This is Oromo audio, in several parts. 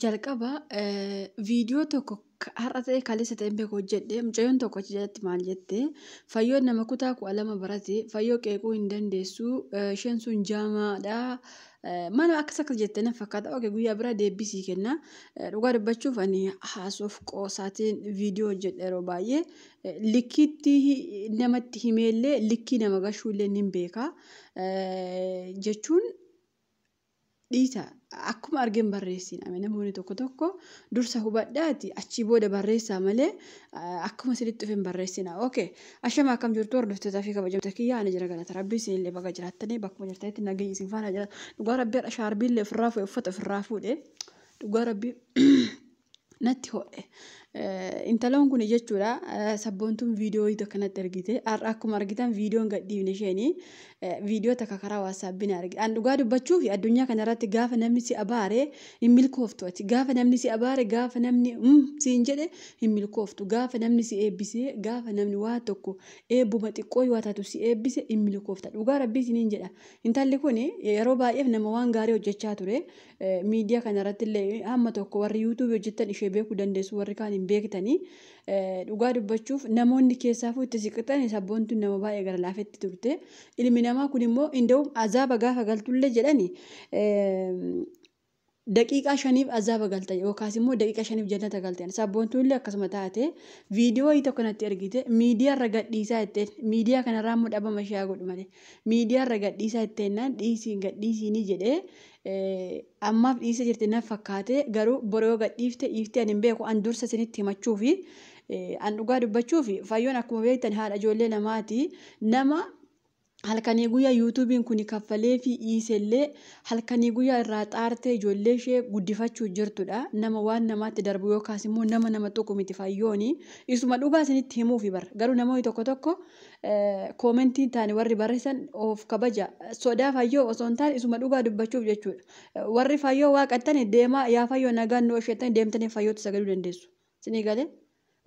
Jalqaba viidiyoo tokko har'a ta'e kaleessa ta'e beekoo jedhee mucayyoon tokko achi jalatti maal jettee fayyoon nama kutaa 12 barate fayyoo qeequu hin dandeessu isheen sun jaamaadha. Mana akkas jettee na fakkaata. Oke guyyaa bira deebisii kenna. Dhugaa dubbachuuf ani haasoof qoosaatiin viidiyoo hojjedhe yeroo baay'ee likkiitti namatti himeellee likkii nama gashuullee ni beeka jechuun. Dhiisa akkuma argin barreessin namoonni tokko dursa hubadhaati achii booda barreessaa malee akkuma sirriitti dhufeen barreessina. Okay ashama akkam jirtu hordoftoota fi kabajamtoota kiyyaa ani jira galata rabbii isinillee bakka jiraattanii bakkuma jirtanitti nageenyi isin faana jira. Dhugaa rabbii shaarbiillee ofirraa fuudhee uffata ofirraa fuudhee dhugaa rabbii natti ho'e. Intaloon kun jechuudha sabboontuun viidiyoo itti kanatti argite akkuma argitan viidiyoon gadhiifne isheenii viidiyoo takka karaa waasaappiin argite. An dhugaa dubbachuu fi addunyaa kanarratti gaafa namni si abaare hin milkooftu ati gaafa namni si abaare gaafa namni siin jedhe hin milkooftu gaafa namni si eebbisee gaafa namni waa tokko eebbuma xiqqoo yoo taatu si eebbise hin milkoofta. Dhugaa rabbii isiniin jedha. Intalli kun yeroo baay'eef nama waan gaarii hojjechaa ture miidiyaa kanarratti illee hamma tokko warri yuutuubii hojjetan ishee beekuu dandeessu warri kaan hin beektanii dhugaa dubbachuuf namoonni keessaafuu itti siqatan sabboontuun nama baay'ee gara laafetti turte. Ilmi namaa kun immoo inda'uun azaaba gaafa galtullee jedhani daqiiqaa 5 azaaba galta yookaas immoo daqiiqaa 5 jannata galteen sabboontuullee akkasuma taate viidiyoo tokko kanatti argite miidiyaa irra gadhiisaa jetteen miidiyaa kanarraa immoo dhabama ishee godhu malee miidiyaa irra gadhiisaa jetteenaan dhiisiin gadhiisiinii jedhee ammaaf dhiisa jirte na fakkaate garuu boroo gadhiifte iftee ani hin beeku an dursa isinitti himachuu fi an dhugaa dubbachuu fi fayyoon akkuma beektan haadha ijoollee lamaati nama halkanii guyyaa yuutuubiin kun kaffalee fi dhiisellee halkanii guyyaa irraa xaartee ijoollee ishee guddifachuu jirtudha. Nama waan namaatti darbu yookaas immoo nama tokko miti fayyooni isuma dhugaa isinitti himuu fi bara garuu namoonni tokko koomentiin taane warri barreessan of kabaja sodaa fayyoo osoo hin taane isuma dhugaa dubbachuuf jechuudha. Warri fayyoo waaqattan deemaa yaa fayyoo nagaan nu hojjetan deemtanii fayyootti sagaduu dandeessu. Sinii galee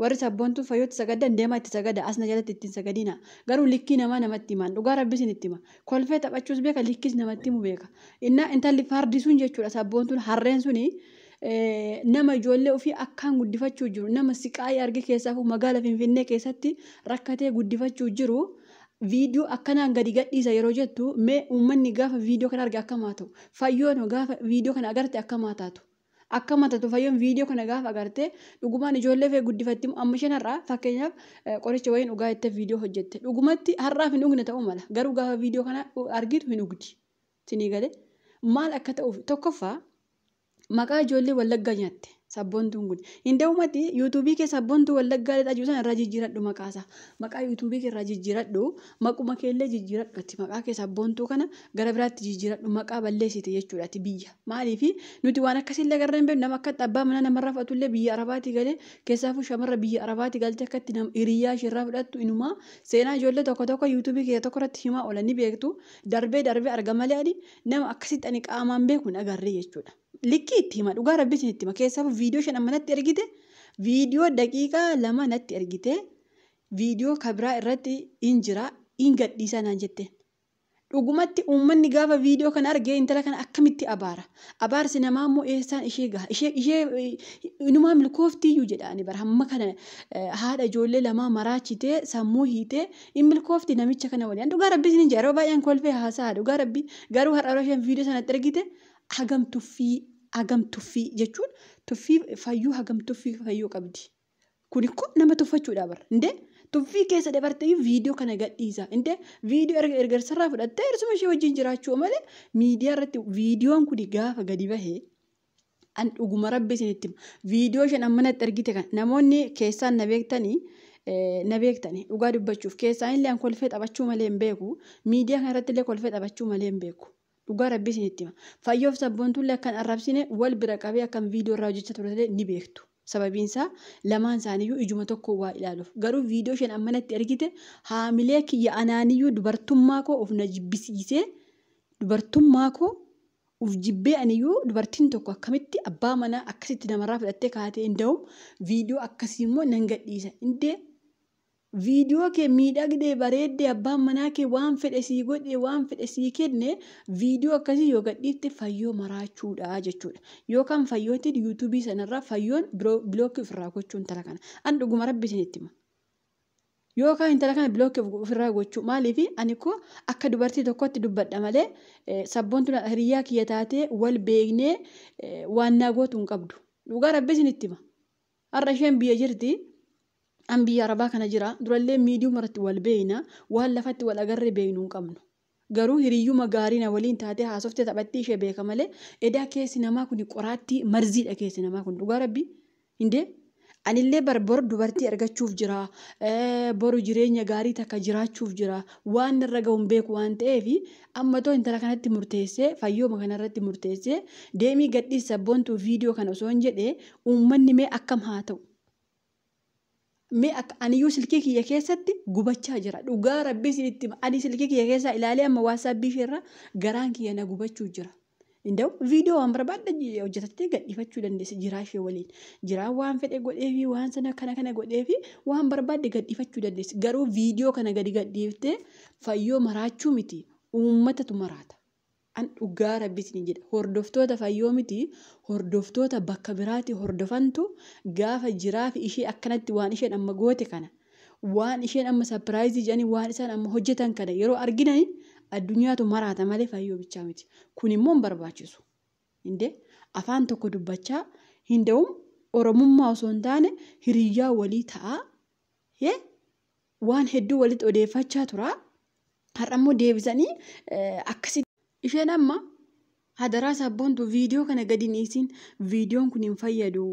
warri sabboontuu fayyootti sagadan deemaa itti sagada asna jalatti ittiin sagadina garuu likkii namatti himan dhugaa rabbi isinitti hima kolfee taphachuus beeka likkiis namatti himu beeka intalli fardisuun jechuudha sabboontuun harreen suni nama ijoollee ofii akkaan guddifachuu jiru nama siqaayii arge keessaafuu magaala Finfinnee keessatti rakkatee guddifachuu jiru. Viidiyoo akkanaan gadi gadhiisa yeroo jettu mee uummanni gaafa viidiyoo kana arge akkamaa ta'u fayyoon gaafa viidiyoo kana agarte akkamaa taatu. Akkama taatu fayyoon viidiyoo kana gaafa agarte dhugumaan ijoollee fee guddifatti amma shanarraa fakkeenyaaf qoricha wayiin dhugaa itti viidiyoo hojjette dhugumatti har'aaf hin dhugne ta'uu mala garuu gaafa viidiyoo kana argitu hin dhugdi sinii galee maal akka ta'uuf tokkoffaa maqaa ijoollee wallaggaa nyaatte sabboontuun kun hinda'umatti yuutuubii kee sabboontuu wallaggaa jedhaa san irraa jijjiiradhu maqaa yuutuubii kee irraa jijjiiradhu maquma keellee jijjiiradhu maqaa kee sabboontuu kana gara biraatti jijjiiradhu maqaa balleessite jechuudhaati biyya maaliifi nuti waan akkasiillee garra hin beeknu nama akka abbaa mana namarraa fudhatullee biyya arabaatti galee keessaafuu shamarra biyya arabaatti galte akkatti hiriyaa ishirraa fudhattu inumaa seenaa ijoollee tokko yuutuubii kee tokko irratti himaa oolanii beektu darbee argamalee adi nama akkasitti ani qaamaan beekuun agarree jechuudha. Likkii itti hima dhugaa rabbi isinitti hima keessaafuu viidiyoo 5 natti ergite viidiyoo daqiiqaa 2 natti ergite viidiyoo kabiraa irratti hin jira hin gadhiisaa naan jetteen dhugumatti uummanni gaafa viidiyoo kana argee intala kana akkamitti abaarsi namaa immoo eessaan ishee gaha ishee inumaa milkooftiyyuu jedhaani bara hamma kana haadha ijoollee lamaa maraachitee sammuu hiitee hin milkoofti namicha kana waliin dhugaa rabbi isiniin jira yeroo baay'een kolfee haasaa dhugaa rabbi garuu har'a isheen viidiyoo sanatti ergite hagam tuffii jechuun tuffii fayyuu hagam tuffii fayyuu qabdi. Kun immoo nama tuffachuudha bara. Indee tuffii keessa dabartee viidiyoo kana gadhiisa. Indee viidiyoo ergarsarraa fudhattee ersuma ishee wajjin jiraachuu malee miidiyaa irratti viidiyoon kun gaafa gadi bahee an dhuguma rabbi isinitti hima. Viidiyoo 5 ammanatti ergite kan namoonni keessaan na beektanii dhugaa dubbachuuf keessaan illee an kolfee taphachuu malee hin beeku miidiyaa kanarratti illee kolfee taphachuu malee hin beeku. Dhugaa rabbi isinitti hima. Fayyoof sabboontuullee akkan arrabsine wal bira qabee akkan viidiyoo irraa hojjechaa turte ni beektu. Sababiin isaa lamaan isaaniiyyuu ijuma tokko waa ilaaluuf. Garuu viidiyoo 5 ammanatti ergite haamilee kiyya anaaniyyuu dubartummaa koo of na jibbisiisee dubartummaa koo of jibbee aniyyuu dubartiin tokko akkamitti abbaa manaa akkasitti namarraa fudhattee kaatee inda'u viidiyoo akkasii immoo nan gadhiisa. Indee Viidiyoo kee miidhagdee bareeddee abbaan manaa kee waan fedhe sii godhee waan fedhe sii kenne viidiyoo akkasii yoo gadhiifte fayyoo maraachuudha jechuudha. Yookaan fayyootiin yuutuubii sanarraa fayyoon bilookii ofirraa gochuun intala kana. An dhuguma rabbi isinitti hima. Yookaan intala kana bilookii ofirraa gochuu maaliif ani koo akka dubartii tokkotti dubbadha malee sabboontu hiriyaa kiyya taatee wal beeknee waan naa gootu hin qabdu. Dhugaa rabbi isinitti hima. Har'a isheen biyya jirti. An biyya arabaa kana jira durallee miidiyuu maratti wal beeyna waan lafatti wal agarree beeynu hin qabnu. Garuu hiriyyuma gaariina waliin taatee haasoftee taphattii ishee beeka malee edaa keessi namaa kun qoraattii marziidha keessi namaa kun dhugaa rabbi hindee anillee bor dubartii argachuuf jira boru jireenya gaarii takka jiraachuuf jira waan irra ga'uun beeku waan ta'eef amma too intala kanatti murteessee fayyooma kanarratti murteessee deemii gadhiis sabboontuu viidiyoo kana osoo hin jedhee uummanni mee akkam haa ta'u. Mee akka aniyyuu silkii kiyya keessatti gubachaa jira. Dhugaa rabbi isinitti hima. Ani silkii kiyya keessaa ilaalee amma waasaapbii isheerra garaan kiyya na gubachuu jira. Inda'u viidiyoo waan barbaadde hojjetattee gadhiifachuu dandeessi jiraa ishee waliin. Jiraa waan fedhe godheefi waan sana kana godheefi waan barbaadde gadhiifachuu dandeessi. Garuu viidiyoo kana gadi gadhiiftee fayyoo maraachuu miti. Uummatatu maraata. An dhugaa rabbi isin jedha. Hordoftoota fayyoo miti. Hordoftoota bakka biraatti hordofantu gaafa jiraa fi ishee akkanatti waan isheen amma goote kana waan isheen amma sapiraayizii jedhanii waan isaan amma hojjetan kana yeroo arginani addunyaatu maraata malee fayyoo bichaa miti. Kun immoo hin barbaachisu. Hindee afaan tokko dubbachaa hinda'uun oromummaa osoo hin taane hiriyyaa walii ta'a. Waan hedduu walitti odeeffachaa tura. Har'a immoo deebisanii akkasii isheen amma hadaraa sabboontu viidiyoo kana gadi dhiisiin viidiyoon kun hin fayyadu.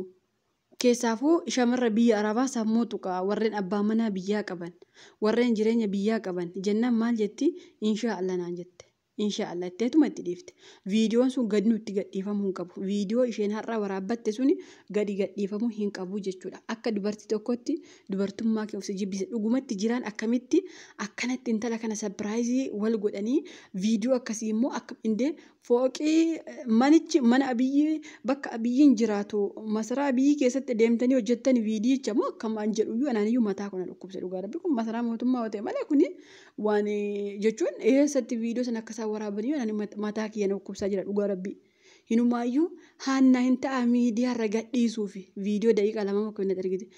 Keessaafuu shamarra biyya arabaa sammuu tuqaa warreen abbaa manaa biyyaa qaban warreen jireenya biyyaa qaban jennaan maal jetti inshaallah naan jette. Inshaallah itteetuma itti dhiifte. Viidiyoon sun gadi nutti gadhiifamuu hin qabu. Viidiyoo isheen har'a waraabbatte suni gadi gadhiifamuu hin qabu jechuudha. Akka dubartii tokkotti dubartummaa kee ofii jibbise dhugumatti jiraan akkamitti akkanatti intala kana sapiraayizii wal godhanii viidiyoo akkasii immoo akka indee fooqii manichi mana abiyyi bakka abiyyiin jiraatu masaraa abiyyi keessatti deemtanii hojjettanii viidiyicha moo akkamaan jedhuyyuu anaaniyyuu mataa kana dhukkubse dhugaa rabbi kun masaraa mootummaa yoo ta'e malee kuni waan jechuun eessatti viidiyoo sana akka isaan waraabanii yoo ani mataa kiyya dhukkubsaa jira dhugaa rabbi. Hinumaayyuu haannaa hin ta'a miidiyaarra gadhiisuufi viidiyoo daqiiqaa lama akka inni argite.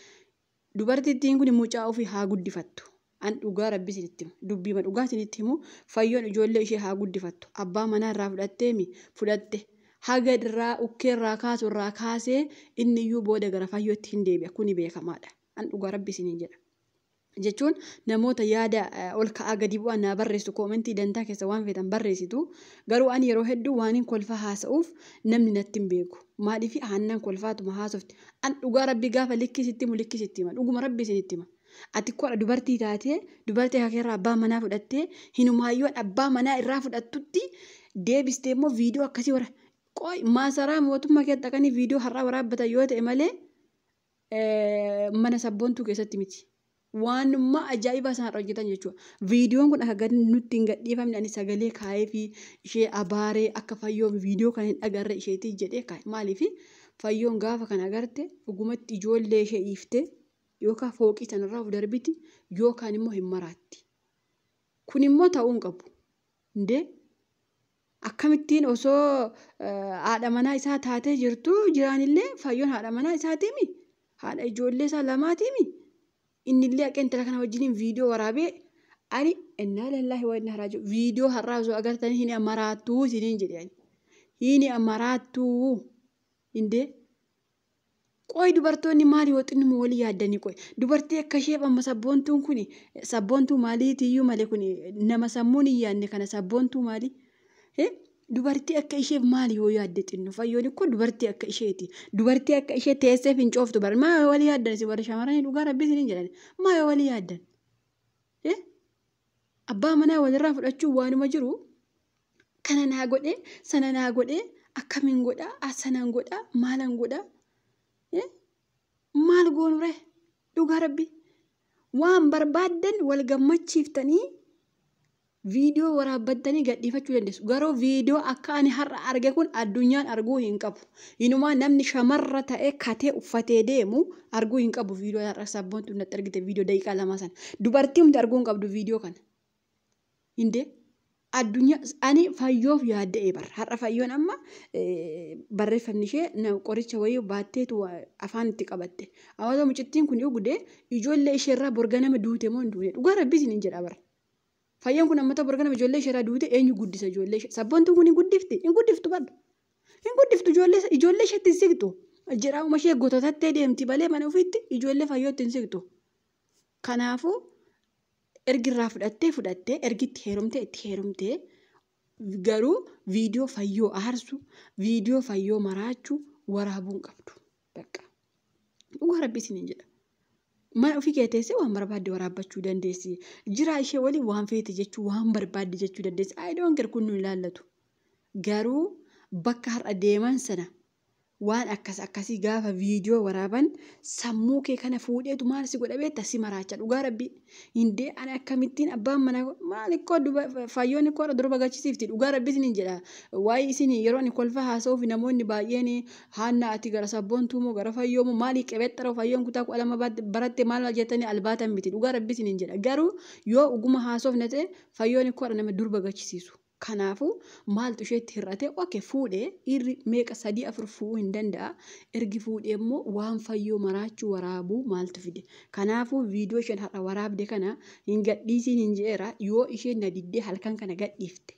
Dubartittiin kun mucaa ofii haa guddifattu. An dhugaa rabbi isinitti himu. Dubbiima dhugaa isinitti himu fayyoon ijoollee ishee haa guddifattu. Abbaa manaa irraa fudhatte. Haga irraa ukkeerraa kaasu irraa kaasee inni iyyuu booda gara fayyootti hin deebi'a. Kuni beekamaadha. An dhugaa rabbi isiniin jedha. Jechuun namoota yaada ol ka'aa gadi bu'aa naa barreessu koomentii dantaa keessa waan feetan barreessitu garuu ani yeroo hedduu waaniin kolfaa haasa'uuf namni natti hin beeku. Maaliif aannan kolfaatuma haasofti. An dhugaa rabbi gaafa likkisitti hima. Dhuguma rabbi isinitti hima. Ati koodha dubartii taatee dubartii hakeerraa abbaa manaa fudhattee hinumaayyoon abbaa manaa irraa fudhattutti deebistee immoo viidiyoo akkasii maasaraa mootummaa keessa dhaqanii viidiyoo har'aa waraabbatan yoo ta'e malee mana sabboontuu keessatti miti. Waanummaa ajaa'ibaa isaan hojjetan jechuudha. Viidiyoon kun akka gadi nutti hin gadhiifamne ani sagalee kaa'ee fi ishee abaaree akka fayyoon viidiyoo kan hin agarre isheetii jedhee kaa'e. Maaliif fayyoon gaafa kan agarte dhugumatti ijoollee ishee dhiiftee yookaan fooqii sanarraa of darbiti yookaan immoo hin maraatti. Kun immoo ta'uu hin qabu. Indee akkamittiin osoo haadha manaa isaa taatee jirtu jiraanillee fayyoon haadha manaa isaatiimi. Haadha ijoollee isaa lamaatiimi. Innillee akka intala kana wajjiniin viidiyoo waraabee ani innaa lallaahi wa innaa raajuu viidiyoo har'aa osoo agartanii hin amaraattuu isiniin jedhani. Hin amaraattuu indee qoy dubartoonni maali waxinni walii yaaddanii qoy dubartii akka ishee amma sabboontuun kuni sabboontuu maaliitiyyuu malee kuni nama sammuun hin yaadne kana sabboontuu maali? Dubartii akka isheef maali yoo yaadde xinnu fayyoon ikkoo dubartii akka isheeti. Dubartii akka ishee teessee fincooftu bara maa walii yaaddan si warra shamarranii dhugaa rabbi isiniin jedhani maa walii yaaddan? Abbaa manaa walirraa fudhachuun waanuma jiru kana naa godhee sana naa godhee akkamiin godhaa asanaan godhaa maalan godhaa? Maal goonure dhugaa rabbi waan barbaaddan wal gammachiiftanii Viidiyoo waraabbattanii gadhiifachuu dandeessu. Garuu viidiyoo akka ani har'a arge kun addunyaan arguu hin qabu. Inumaa namni shamarra ta'ee katee uffatee deemu arguu hin qabu viidiyoo har'a sabboontu natti argite viidiyoo daqiiqaa 2 sana. Dubartii hundi arguu hin qabdu viidiyoo kana. Hindee addunyaa ani fayyoof yaadda'ee bara. Har'a fayyoon amma barreeffamni ishee qoricha wayii baatteetu afaan itti qabatte. Hawaasa mucittiin kun yoo gudee ijoollee isheerraa borga nama duute moo hin duune dhugaa rabbisiin hin jedha bara. Fayyaan kun amma borga nama ijoollee isheerraa duute eenyu guddisa ijoollee ishee sabboontuun kun hin guddiftu baddu. Hin guddiftu ijoollee isheetti hin siqtu. Jedhaa uma ishee gototattee deemti balee mana ofiitti ijoollee fayyootti hin siqtu. Kanaafuu ergirraa fudhattee ergitti heerumtee garuu viidiyoo fayyoo aarsu viidiyoo fayyoo maraachuu waraabuu hin qabdu. Bakka dhugaa rabbisiin hin jedha. Mana ofii keeteessee waan barbaadde waraabbachuu dandeessi. Jiraa ishee waliin waan feete jechuu waan barbaadde jechuu dandeessi. Ayidoon kun nu ilaallatu. Garuu bakka har'a deeman sana waan akkasii gaafa viidiyoo waraaban sammuu kee kana fuudheetu maal si godha beektaa si maraacha dhugaa rabbii. Hindee ani akkamittiin abbaan mana maal ikkoo fayyoon ikkoo durba gachisiifti dhugaa rabbii isin jedha. Waa'ee isin yeroo inni kolfa haasa'uuf namoonni baay'een haanna ati gara sabboontuu moo gara fayyoo moo maali qabeexxaroo fayyoon kutaa 12 baratte maal jettanii albaatan miti dhugaa rabbii isin jedha. Garuu yoo uguma haasa'uuf na ta'e fayyoon ikkoo nama durba gachisiisu. Kanaafuu maaltu isheetti hir'ate oke fuudhee irri meeqa 3-4 fuudhuu hin danda'a. Ergi fuudhee immoo waan fayyoo maraachuu waraabuu maaltu fide. Kanaafuu viidiyoo isheen har'a waraabde kana hin gadhiisiin hin jeera yoo isheen na diddee halkan kana gadhiifte.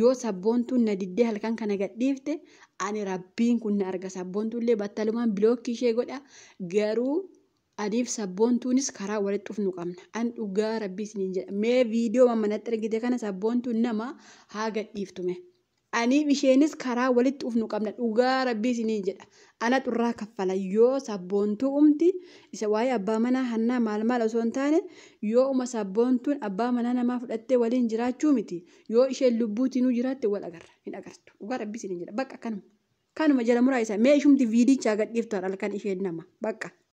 Yoo sabboontuun na diddee halkan kana gadhiifte ani rabbiin kun na arga sabboontuullee battalumaan bilookkii ishee godha garuu. Adiif sabboontuunis karaa walitti dhufnu qabna. An dhugaa rabbii isiniin jedha. Mee viidiyoo manatti argite kana sabboontuun nama haa gadhiiftume. Aniif isheenis karaa walitti dhufnu qabna. Dhugaa rabbii isiniin jedha. Ana xurraa kaffala yoo sabboontuu umti isa waa'ee abbaa manaa hannaa maal osoo hin taane yoo uma sabboontuun abbaa manaa namaa fudhattee waliin jiraachuu miti. Yoo isheen lubbuutinuu jiraatte wal agarra. Hin agartu. Dhugaa rabbii isiniin jedha. Bakka kanuma jala muraa isaa. Mee ishumti viidichaa gadhiiftu halkan isheen nama. Bakka.